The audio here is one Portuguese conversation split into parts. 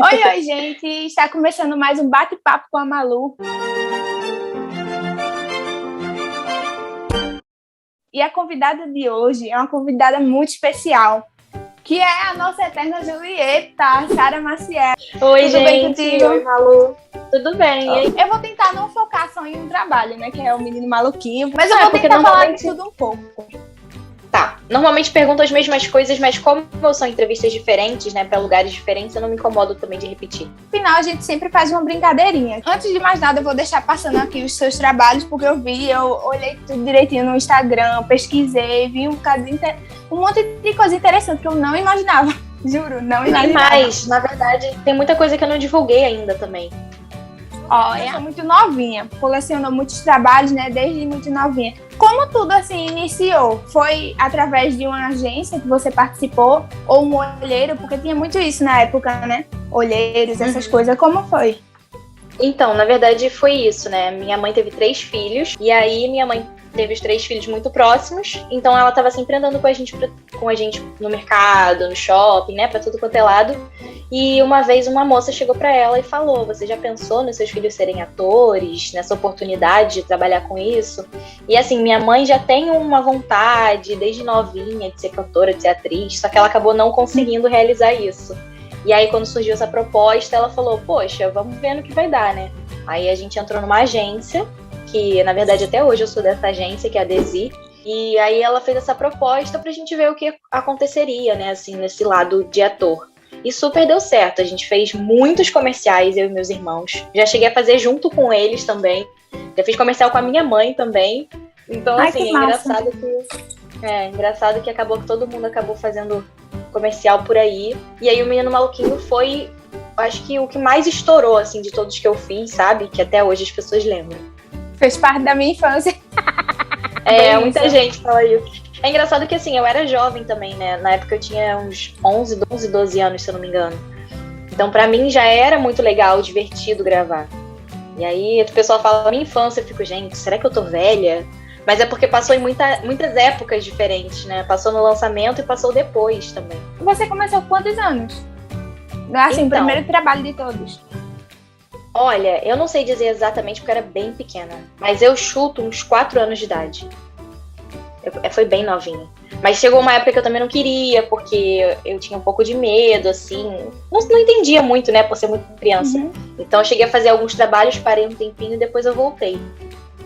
Oi, gente! Está começando mais um bate-papo com a Malu. E a convidada de hoje é uma convidada muito especial, que é a nossa eterna Julieta, Sara Maciel. Oi, Tudo gente. bem contigo? Oi, Malu. Tudo bem, e aí? Eu vou tentar não focar só em um trabalho, né, que é o menino maluquinho, mas eu vou porque tentar falar de tudo um pouco. Tá, normalmente pergunto as mesmas coisas, mas como são entrevistas diferentes, né, pra lugares diferentes, eu não me incomodo também de repetir. No final, a gente sempre faz uma brincadeirinha. Antes de mais nada, eu vou deixar passando aqui os seus trabalhos, porque eu olhei tudo direitinho no Instagram, pesquisei, vi um monte de coisa interessante que eu não imaginava. Juro, não imaginava. Mas, na verdade, tem muita coisa que eu não divulguei ainda também. Eu sou muito novinha, coleciono muitos trabalhos, né, desde muito novinha. Como tudo, assim, iniciou? Foi através de uma agência que você participou? Ou um olheiro? Porque tinha muito isso na época, né? Olheiros, essas coisas. Como foi? Então, na verdade, foi isso, né? Minha mãe teve 3 filhos, e aí minha mãe teve os 3 filhos muito próximos, então ela tava sempre andando com a gente no mercado, no shopping, né, pra tudo quanto é lado. E uma vez uma moça chegou pra ela e falou: você já pensou nos seus filhos serem atores, nessa oportunidade de trabalhar com isso? E assim, minha mãe já tem uma vontade, desde novinha, de ser cantora, de ser atriz, só que ela acabou não conseguindo realizar isso. E aí, quando surgiu essa proposta, ela falou: poxa, vamos ver no que vai dar, né? Aí a gente entrou numa agência, que na verdade até hoje eu sou dessa agência, que é a Desi, e aí ela fez essa proposta pra gente ver o que aconteceria, né, assim, nesse lado de ator. E super deu certo, a gente fez muitos comerciais, eu e meus irmãos. Já cheguei a fazer junto com eles também. Já fiz comercial com a minha mãe também. Então, assim, engraçado que acabou que todo mundo acabou fazendo comercial por aí. E aí o Menino Maluquinho foi, acho que o que mais estourou, assim, de todos que eu fiz, sabe? Que até hoje as pessoas lembram. Fez parte da minha infância. Muita gente fala isso. É engraçado que, assim, eu era jovem também, né? Na época eu tinha uns 11, 12 anos, se eu não me engano. Então, pra mim, já era muito legal, divertido gravar. E aí, o pessoal fala minha infância, eu fico, gente, será que eu tô velha? Mas é porque passou em muitas épocas diferentes, né? Passou no lançamento e passou depois também. Você começou com quantos anos? Assim, o primeiro trabalho de todos. Olha, eu não sei dizer exatamente porque eu era bem pequena, mas eu chuto uns 4 anos de idade. Foi bem novinha. Mas chegou uma época que eu também não queria, porque eu tinha um pouco de medo, assim. Não entendia muito, né, por ser muito criança. Uhum. Então eu cheguei a fazer alguns trabalhos, parei um tempinho e depois eu voltei.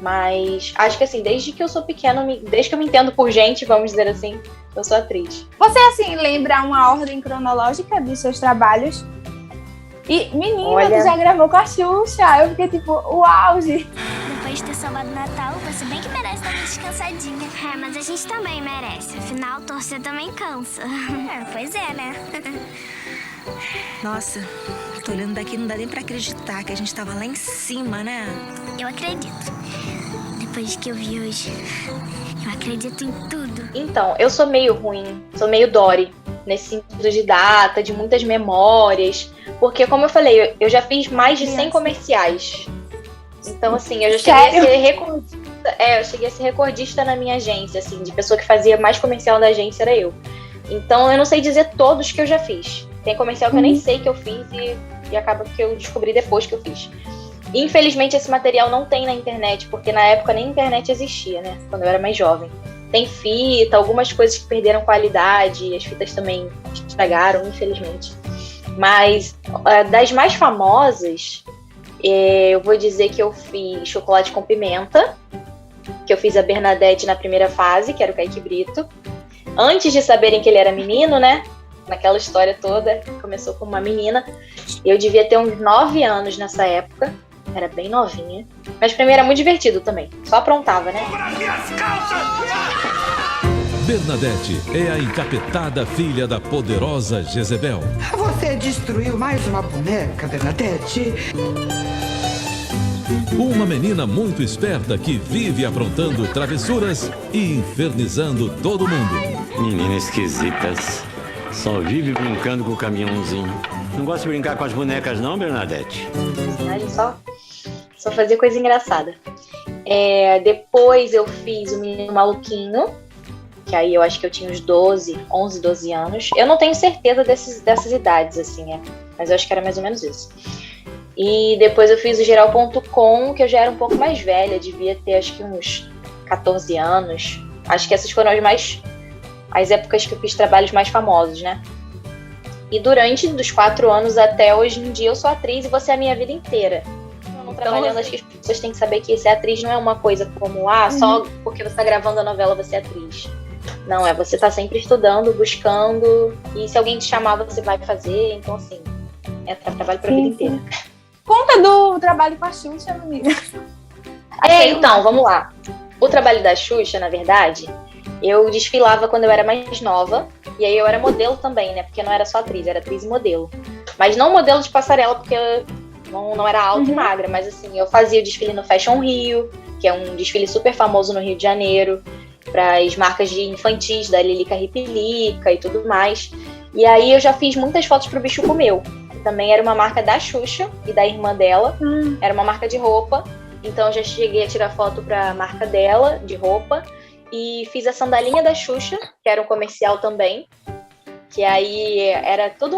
Mas acho que, assim, desde que eu sou pequena, desde que eu me entendo por gente, vamos dizer assim, eu sou atriz. Você, assim, lembra uma ordem cronológica dos seus trabalhos? E, menina, Olha, tu já gravou com a Xuxa. Eu fiquei tipo, o auge. Depois de ter salvado o Natal, você bem que merece dar uma descansadinha. É, mas a gente também merece. Afinal, torcer também cansa. Pois é, né? Nossa, tô olhando daqui, não dá nem pra acreditar que a gente tava lá em cima, né? Eu acredito. Depois que eu vi hoje, eu acredito em tudo. Então, eu sou meio ruim, sou meio Dory, nesse sentido de data, de muitas memórias. Porque, como eu falei, eu já fiz mais de 100 comerciais. Então, assim, eu já cheguei a ser recordista. Eu cheguei a ser recordista na minha agência, assim, de pessoa que fazia mais comercial da agência era eu. Então, eu não sei dizer todos que eu já fiz. Tem comercial que eu nem sei que eu fiz e acaba que eu descobri depois que eu fiz. Infelizmente, esse material não tem na internet, porque na época nem internet existia, né? Quando eu era mais jovem. Tem fita, algumas coisas que perderam qualidade, as fitas também estragaram, infelizmente. Mas das mais famosas, eu vou dizer que eu fiz Chocolate com Pimenta, que eu fiz a Bernadette na primeira fase, que era o Kaique Brito. Antes de saberem que ele era menino, né? Naquela história toda, começou como uma menina. Eu devia ter uns 9 anos nessa época. Era bem novinha. Mas pra mim era muito divertido também. Só aprontava, né? Bernadette é a encapetada filha da poderosa Jezebel. Você destruiu mais uma boneca, Bernadette? Uma menina muito esperta que vive aprontando travessuras e infernizando todo mundo. Meninas esquisitas. Só vive brincando com o caminhãozinho. Não gosta de brincar com as bonecas não, Bernadette? Aí só fazia coisa engraçada. Depois eu fiz o Menino Maluquinho, que aí eu acho que eu tinha uns 11, 12 anos. Eu não tenho certeza dessas idades, assim, Mas eu acho que era mais ou menos isso. E depois eu fiz o geral.com, que eu já era um pouco mais velha, devia ter acho que uns 14 anos. Acho que essas foram as épocas que eu fiz trabalhos mais famosos, né? E durante dos 4 anos até hoje em dia eu sou atriz e você é a minha vida inteira. Eu não trabalhando, acho que as pessoas têm que saber que ser atriz não é uma coisa como, só porque você tá gravando a novela você é atriz. Não, você tá sempre estudando, buscando, e se alguém te chamar você vai fazer, então assim, é trabalho pra vida inteira. Conta do trabalho com a Xuxa, menina. Então, vamos lá. O trabalho da Xuxa, na verdade, eu desfilava quando eu era mais nova, e aí eu era modelo também, né? Porque não era só atriz, era atriz e modelo. Mas não modelo de passarela, porque eu não era alta e magra, mas assim, eu fazia o desfile no Fashion Rio, que é um desfile super famoso no Rio de Janeiro, para as marcas de infantis da Lilica Ripilica e tudo mais. E aí eu já fiz muitas fotos pro Bicho Comeu. Também era uma marca da Xuxa e da irmã dela. Era uma marca de roupa. Então eu já cheguei a tirar foto pra marca dela, de roupa. E fiz a sandalinha da Xuxa, que era um comercial também. Que aí era todo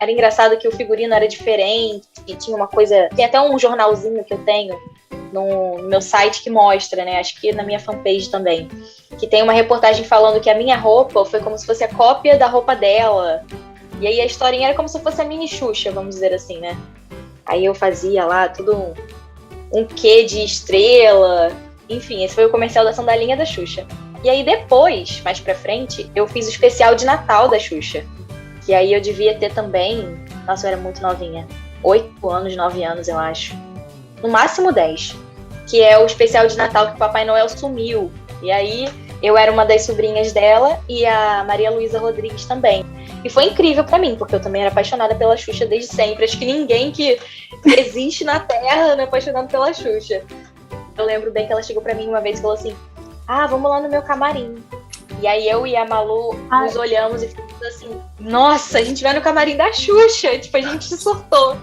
Era engraçado que o figurino era diferente. E tinha uma coisa... Tem até um jornalzinho que eu tenho no meu site que mostra, né? Acho que na minha fanpage também. Que tem uma reportagem falando que a minha roupa foi como se fosse a cópia da roupa dela. E aí a historinha era como se fosse a mini Xuxa, vamos dizer assim, né? Aí eu fazia lá tudo um quê de estrela. Enfim, esse foi o comercial da sandalinha da Xuxa. E aí depois, mais pra frente, eu fiz o especial de Natal da Xuxa. Que aí eu devia ter também... Nossa, eu era muito novinha. 8 anos, 9 anos, eu acho. No máximo 10. Que é o especial de Natal que o Papai Noel sumiu. E aí eu era uma das sobrinhas dela e a Maria Luísa Rodrigues também. E foi incrível pra mim, porque eu também era apaixonada pela Xuxa desde sempre. Acho que ninguém que existe na Terra não é apaixonado pela Xuxa. Eu lembro bem que ela chegou pra mim uma vez e falou assim: vamos lá no meu camarim. E aí eu e a Malu nos olhamos e ficamos assim: nossa, a gente vai no camarim da Xuxa. Tipo, a gente surtou.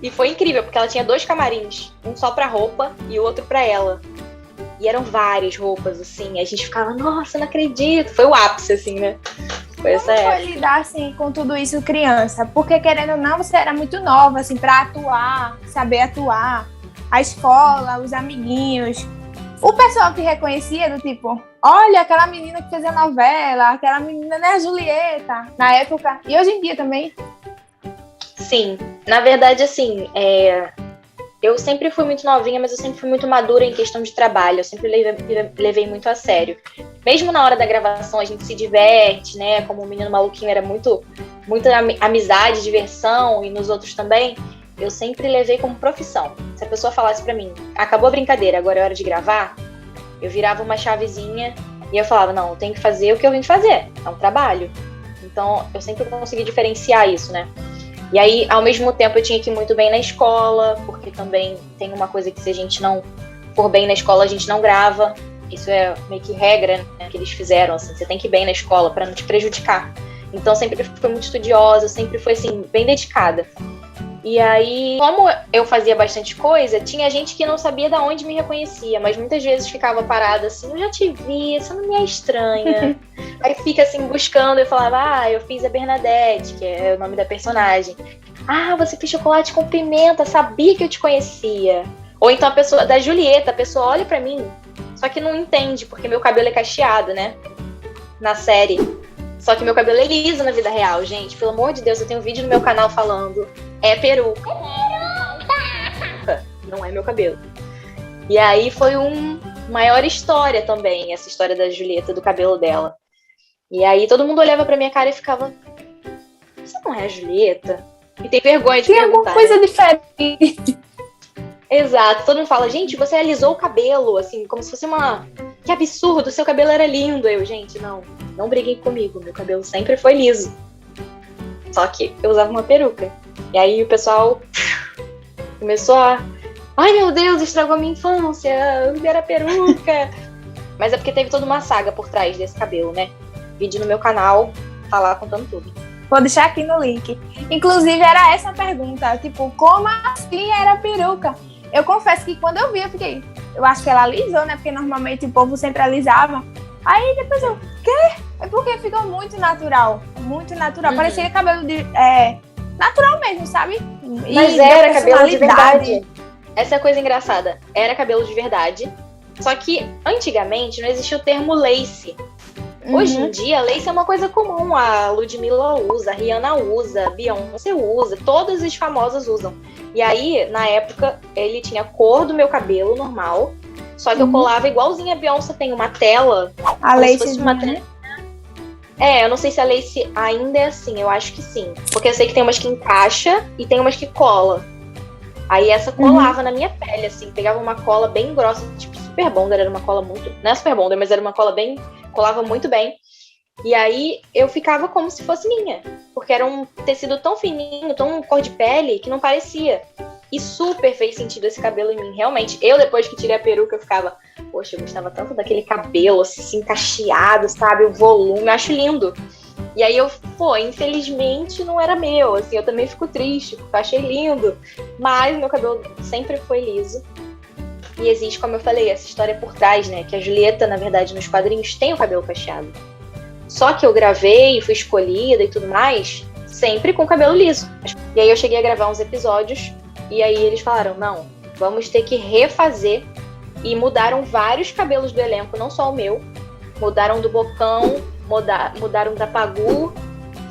E foi incrível, porque ela tinha 2 camarins. Um só pra roupa e o outro pra ela. E eram várias roupas, assim. A gente ficava, nossa, não acredito. Foi o ápice, assim, né? Como foi lidar, assim, com tudo isso criança? Porque, querendo ou não, você era muito nova, assim, pra atuar, saber atuar. A escola, os amiguinhos. O pessoal que reconhecia, do tipo, olha, aquela menina que fez a novela, aquela menina, né, a Julieta, na época. E hoje em dia também. Sim, na verdade, assim, eu sempre fui muito novinha, mas eu sempre fui muito madura em questão de trabalho. Eu sempre levei muito a sério. Mesmo na hora da gravação, a gente se diverte, né? Como o Menino Maluquinho era muita amizade, diversão, e nos outros também, eu sempre levei como profissão. Se a pessoa falasse pra mim, acabou a brincadeira, agora é hora de gravar, eu virava uma chavezinha e eu falava, não, eu tenho que fazer o que eu vim fazer. É um trabalho. Então, eu sempre consegui diferenciar isso, né? E aí, ao mesmo tempo, eu tinha que ir muito bem na escola, porque também tem uma coisa que se a gente não for bem na escola, a gente não grava. Isso é meio que regra, né, que eles fizeram, assim, você tem que ir bem na escola para não te prejudicar. Então, sempre fui muito estudiosa, sempre fui, assim, bem dedicada. E aí, como eu fazia bastante coisa, tinha gente que não sabia de onde me reconhecia, mas muitas vezes ficava parada assim, eu já te vi, você não me é estranha. Aí fica assim, buscando, eu falava, eu fiz a Bernadette, que é o nome da personagem. Você fez chocolate com pimenta, sabia que eu te conhecia. Ou então a pessoa, da Julieta, a pessoa olha pra mim, só que não entende, porque meu cabelo é cacheado, né, na série. Só que meu cabelo é liso na vida real, gente. Pelo amor de Deus, eu tenho um vídeo no meu canal falando, é peruca. Não é meu cabelo. E aí foi maior história também, essa história da Julieta, do cabelo dela. E aí todo mundo olhava pra minha cara e ficava, você não é a Julieta? E tem vergonha de perguntar. Tem alguma coisa diferente. Exato, todo mundo fala, gente, você alisou o cabelo, assim, como se fosse que absurdo, seu cabelo era lindo. Eu, gente, não briguem comigo, meu cabelo sempre foi liso. Só que eu usava uma peruca. E aí o pessoal começou ai meu Deus, estragou a minha infância, era peruca. Mas é porque teve toda uma saga por trás desse cabelo, né? Vídeo no meu canal, tá lá contando tudo. Vou deixar aqui no link. Inclusive, era essa a pergunta, tipo, como assim era peruca? Eu confesso que quando eu vi, eu acho que ela alisou, né? Porque normalmente o povo sempre alisava. Aí depois quê? É porque ficou muito natural. Muito natural. Parecia cabelo natural mesmo, sabe? Mas era cabelo de verdade. Essa é a coisa engraçada. Era cabelo de verdade. Só que, antigamente, não existia o termo lace. Hoje em dia, lace é uma coisa comum. A Ludmilla usa, a Rihanna usa, a Beyoncé usa, todas as famosas usam. E aí, na época, ele tinha a cor do meu cabelo normal, só que eu colava igualzinho a Beyoncé, tem uma tela. A lace uma tela. Eu não sei se a lace ainda é assim, eu acho que sim. Porque eu sei que tem umas que encaixa e tem umas que cola. Aí essa colava na minha pele, assim, pegava uma cola bem grossa, tipo Super Bonder, era uma cola muito... Não é Super Bonder, mas era uma cola bem... colava muito bem. E aí eu ficava como se fosse minha, porque era um tecido tão fininho, tão cor de pele, que não parecia. E super fez sentido esse cabelo em mim, realmente. Eu, depois que tirei a peruca, eu ficava... Poxa, eu gostava tanto daquele cabelo, assim, cacheado, sabe? O volume, eu acho lindo. E aí infelizmente não era meu, assim, eu também fico triste, porque eu achei lindo. Mas meu cabelo sempre foi liso. E existe, como eu falei, essa história por trás, né? Que a Julieta, na verdade, nos quadrinhos tem o cabelo cacheado. Só que eu gravei, fui escolhida e tudo mais, sempre com o cabelo liso. E aí eu cheguei a gravar uns episódios, e aí eles falaram, não, vamos ter que refazer. E mudaram vários cabelos do elenco, não só o meu. Mudaram do Bocão, mudaram da Pagu,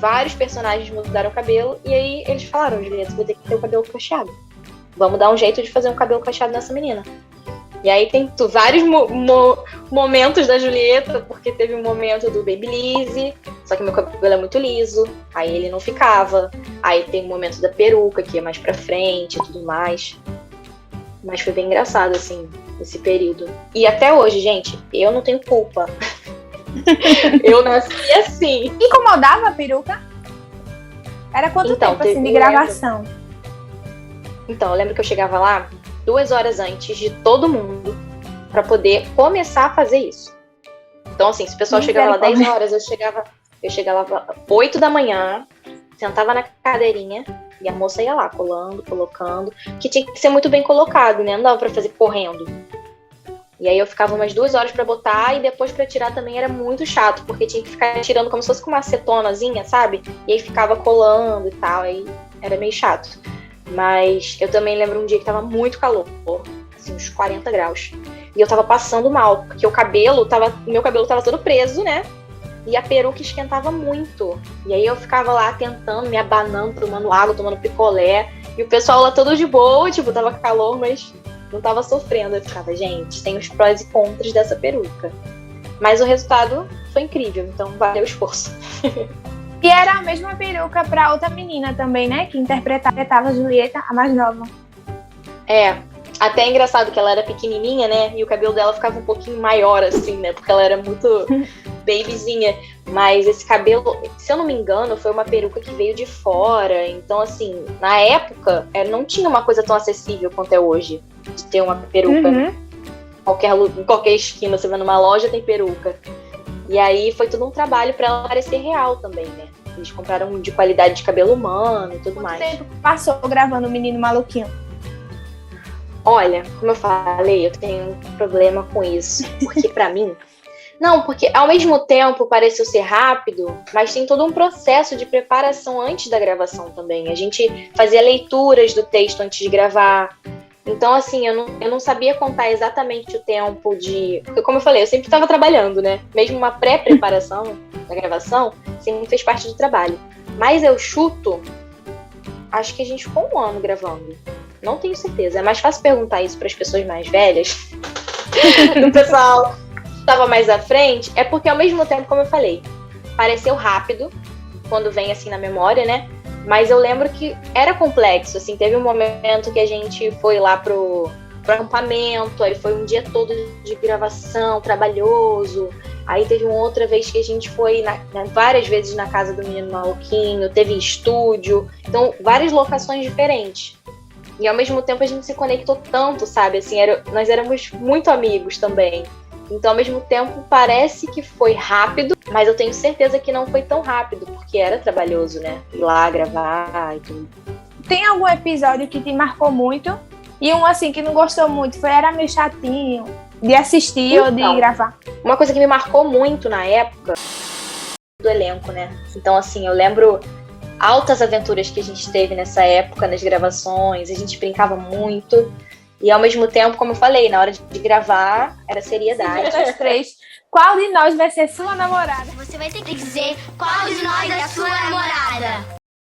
vários personagens mudaram o cabelo. E aí eles falaram, Julieta, você vai ter que ter o cabelo cacheado. Vamos dar um jeito de fazer um cabelo cacheado nessa menina. E aí tem vários momentos da Julieta, porque teve um momento do Babyliss, só que meu cabelo é muito liso, aí ele não ficava. Aí tem o momento da peruca, que é mais pra frente e tudo mais. Mas foi bem engraçado, assim, esse período. E até hoje, gente, eu não tenho culpa. Eu nasci assim. Incomodava a peruca? Era quanto tempo, assim, de gravação? Então, eu lembro que eu chegava lá 2 horas antes de todo mundo pra poder começar a fazer isso. Então, assim, se o pessoal chegava lá 10 horas, eu chegava lá 8 da manhã, sentava na cadeirinha e a moça ia lá, colando, colocando, que tinha que ser muito bem colocado, né? Não dava pra fazer correndo. E aí eu ficava umas 2 horas pra botar e depois pra tirar também era muito chato, porque tinha que ficar tirando como se fosse com uma acetonazinha, sabe? E aí ficava colando e tal, aí era meio chato. Mas eu também lembro um dia que tava muito calor, assim, uns 40 graus. E eu tava passando mal, porque meu cabelo tava todo preso, né? E a peruca esquentava muito. E aí eu ficava lá tentando, me abanando, tomando água, tomando picolé. E o pessoal lá todo de boa, tipo, tava calor, mas não tava sofrendo. Eu ficava, gente, tem os prós e contras dessa peruca. Mas o resultado foi incrível, então valeu o esforço. E era a mesma peruca pra outra menina também, né? Que interpretava a Julieta, a mais nova. Até é engraçado que ela era pequenininha, né? E o cabelo dela ficava um pouquinho maior, assim, né? Porque ela era muito babyzinha. Mas esse cabelo, se eu não me engano, foi uma peruca que veio de fora. Então, assim, na época, não tinha uma coisa tão acessível quanto é hoje. De ter uma peruca. Em qualquer esquina, você vai numa loja, tem peruca. E aí foi tudo um trabalho pra ela parecer real também, né? Eles compraram de qualidade de cabelo humano e tudo mais. Quanto tempo passou gravando o Menino Maluquinho? Olha, como eu falei, eu tenho um problema com isso. Porque pra mim... Não, porque ao mesmo tempo pareceu ser rápido, mas tem todo um processo de preparação antes da gravação também. A gente fazia leituras do texto antes de gravar. Então, assim, eu não sabia contar exatamente o tempo de... Porque, como eu falei, eu sempre estava trabalhando, né? Mesmo uma pré-preparação da gravação, sempre fez parte do trabalho. Mas eu chuto, acho que a gente ficou 1 ano gravando. Não tenho certeza. É mais fácil perguntar isso para as pessoas mais velhas. O pessoal que estava mais à frente. É porque, ao mesmo tempo, como eu falei, pareceu rápido, quando vem assim na memória, né? Mas eu lembro que era complexo, assim, teve um momento que a gente foi lá pro acampamento, aí foi um dia todo de gravação, trabalhoso, aí teve uma outra vez que a gente foi várias vezes na casa do Menino Maluquinho, teve estúdio, então várias locações diferentes. E ao mesmo tempo a gente se conectou tanto, sabe, assim, nós éramos muito amigos também. Então, ao mesmo tempo, parece que foi rápido, mas eu tenho certeza que não foi tão rápido, porque era trabalhoso, né? Ir lá, gravar e tudo. Tem algum episódio que te marcou muito? E um, assim, que não gostou muito? Era meio chatinho de assistir ou de gravar? Uma coisa que me marcou muito na época do elenco, né? Então, assim, eu lembro altas aventuras que a gente teve nessa época, nas gravações, a gente brincava muito. E ao mesmo tempo, como eu falei, na hora de gravar, era seriedade. Nós três, qual de nós vai ser sua namorada? Você vai ter que dizer qual de nós é a sua namorada.